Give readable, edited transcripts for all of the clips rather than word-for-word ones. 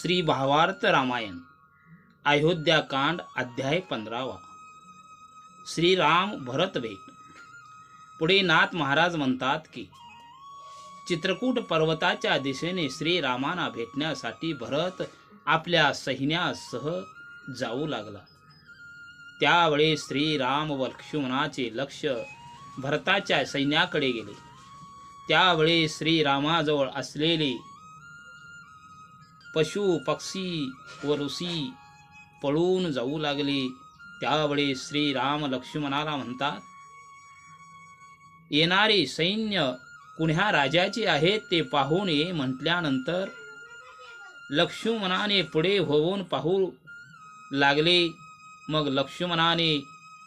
श्री भावार्थ रामायण अयोध्याकांड अध्याय 15वा. श्रीराम भरत भेट. पुढे नाथ महाराज म्हणतात की चित्रकूट पर्वताच्या दिशेने श्रीरामांना भेटण्यासाठी भरत आपल्या सैन्यासह जाऊ लागला. त्यावेळी श्रीराम व लक्ष्मणाचे लक्ष भरताच्या सैन्याकडे गेले. त्यावेळी श्रीरामाजवळ असलेले पशु पक्षी व ऋषी पळून जाऊ लागले. त्यावेळी श्रीराम लक्ष्मणाला म्हणतात, येणारे सैन्य कुण्या राजाचे आहे ते पाहून ये. म्हटल्यानंतर लक्ष्मणाने पुढे होऊन पाहू लागले. मग लक्ष्मणाने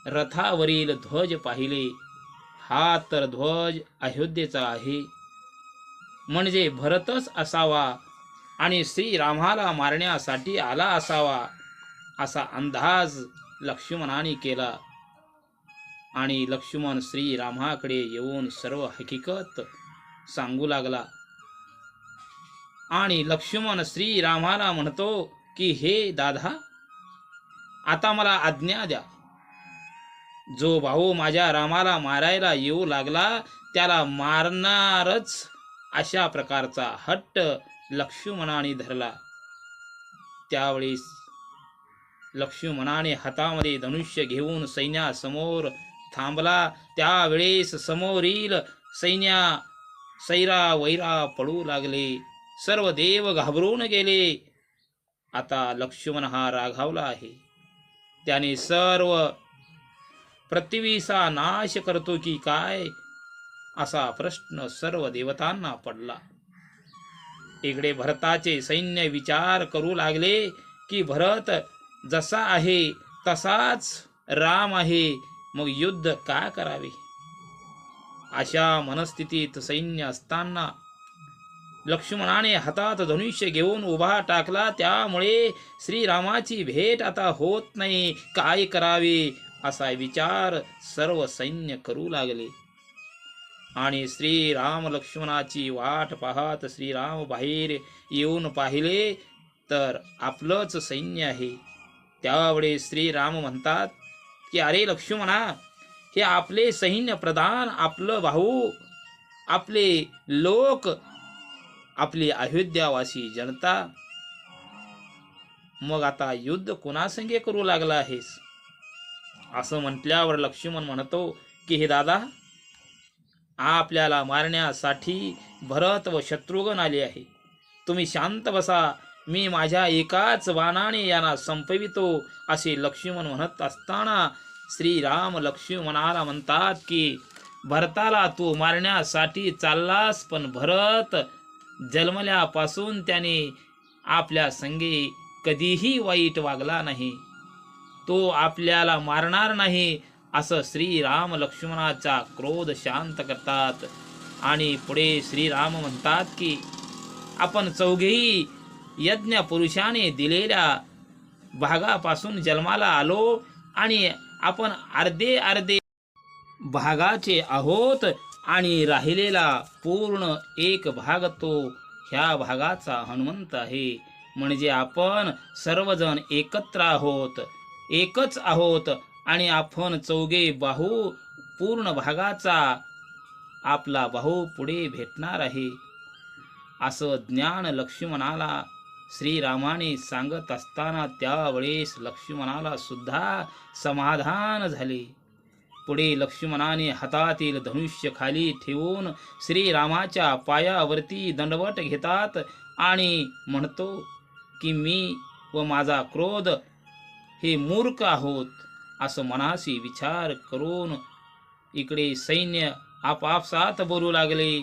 रथावरील ध्वज पाहिले. हा तर ध्वज अयोध्येचा आहे, म्हणजे भरतच असावा आणि श्रीरामाला मारण्यासाठी आला असावा असा अंदाज लक्ष्मणाने केला. आणि लक्ष्मण श्रीरामाकडे येऊन सर्व हकीकत सांगू लागला. आणि लक्ष्मण श्रीरामाला म्हणतो की हे दादा, आता मला आज्ञा द्या. जो भाऊ माझ्या रामाला मारायला येऊ लागला त्याला मारणारच अशा प्रकारचा हट्ट लक्ष्मणाने धरला. त्यावेळी लक्ष्मणाने हातामध्ये धनुष्य घेऊन सैन्यासमोर थांबला. त्यावेळेस समोरील सैरा वैरा पळू लागले. सर्व देव घाबरून गेले. आता लक्ष्मण हा रागावला आहे. त्याने सर्व पृथ्वीचा नाश करतो की काय असा प्रश्न सर्व देवतांना पडला. इकडे भरताचे सैन्य विचार करू लागले की भरत जसा आहे तसाच राम आहे, मग युद्ध का करावे. अशा मनस्थितीत सैन्य असताना लक्ष्मणाने हातात धनुष्य घेऊन उभा टाकला. त्यामुळे श्रीरामाची भेट आता होत नाही, काय करावे असा विचार सर्व सैन्य करू लागले. आणि श्रीराम लक्ष्मणाची वाट पाहत श्रीराम बाहेर येऊन पाहिले तर आपलंच सैन्य आहे. त्यावेळी श्रीराम म्हणतात की अरे लक्ष्मणा, हे आपले सैन्य प्रधान, आपलं भाऊ, आपले लोक, आपली अयोध्यावासी जनता, मग आता युद्ध कोणासंगे करू लागला आहेस. असं म्हटल्यावर लक्ष्मण म्हणतो की हे दादा, आपल्याला मारण्यासाठी भरत व शत्रुघ्न आले आहे. तुम्ही शांत बसा, मी माझ्या एकाच बाणाने यांना संपवितो असे लक्ष्मण म्हणत असताना श्रीराम लक्ष्मणाला म्हणतात की भरताला तू मारण्यासाठी चाललास, पण भरत जन्मल्यापासून त्याने आपल्या संगे कधीही वाईट वागला नाही. तो आपल्याला मारणार नाही असं श्रीराम लक्ष्मणाचा क्रोध शांत करतात. आणि पुढे श्रीराम म्हणतात की आपण चौघेही यज्ञ पुरुषाने दिलेल्या भागापासून जन्माला आलो आणि आपण अर्धे अर्धे भागाचे आहोत आणि राहिलेला पूर्ण एक भाग तो ह्या भागाचा हनुमंत आहे. म्हणजे आपण सर्वजण एकत्र आहोत, एकच आहोत आणि आपण चौघे बाहू पूर्ण भागाचा आपला भाऊ पुढे भेटणार आहे असं ज्ञान लक्ष्मणाला श्रीरामाने सांगत असताना त्यावेळेस लक्ष्मणाला सुद्धा समाधान झाले. पुढे लक्ष्मणाने हातातील धनुष्य खाली ठेवून श्रीरामाच्या पायावरती दंडवट घेतात आणि म्हणतो की मी व माझा क्रोध हे मूर्ख आहोत असं मनाशी विचार करून इकडे सैन्य आपापसात बोलू लागले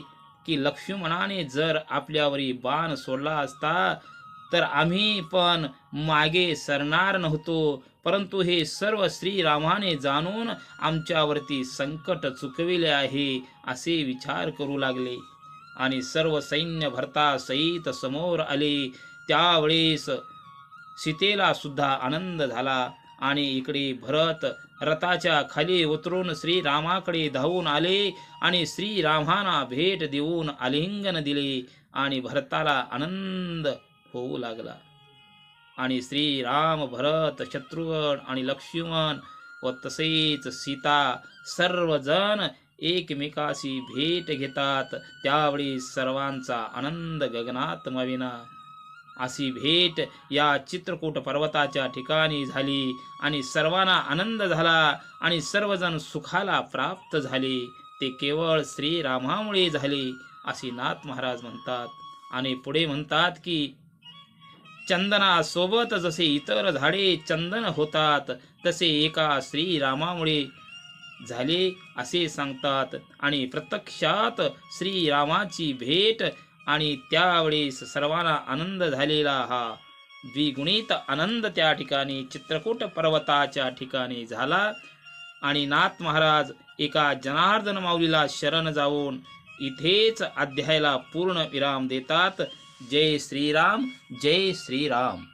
की लक्ष्मणाने जर आपल्यावरी बाण सोडला असता तर आम्ही पण मागे सरणार नव्हतो, परंतु हे सर्व श्रीरामाने जाणून आमच्यावरती संकट चुकविले आहे असे विचार करू लागले. आणि सर्व सैन्य भरतासहित समोर आले. त्यावेळेस सीतेला सुद्धा आनंद झाला. आणि इकडे भरत रथाच्या खाली उतरून श्रीरामाकडे धावून आले आणि श्रीरामांना भेट देऊन आलिंगन दिले आणि भरताला आनंद होऊ लागला. आणि श्रीराम, भरत, शत्रुघ्न आणि लक्ष्मण व तसेच सीता सर्वजण एकमेकाशी भेट घेतात. त्यावेळी सर्वांचा आनंद गगनात माविना. अशी भेट या चित्रकूट पर्वताच्या ठिकाणी झाली आणि सर्वांना आनंद झाला आणि सर्वजण सुखाला प्राप्त झाले. ते केवळ श्रीरामामुळे झाले असे नाथ महाराज म्हणतात. आणि पुढे म्हणतात की चंदनासोबत जसे इतर झाडे चंदन होतात तसे एका श्रीरामामुळे झाले असे सांगतात. आणि प्रत्यक्षात श्रीरामाची भेट आणि त्यावेळेस सर्वांना आनंद झालेला हा द्विगुणित आनंद त्या ठिकाणी चित्रकूट पर्वताच्या ठिकाणी झाला. आणि नाथ महाराज एका जनार्दन माऊलीला शरण जाऊन इथेच अध्यायाला पूर्ण विराम देतात. जय श्रीराम, जय श्रीराम.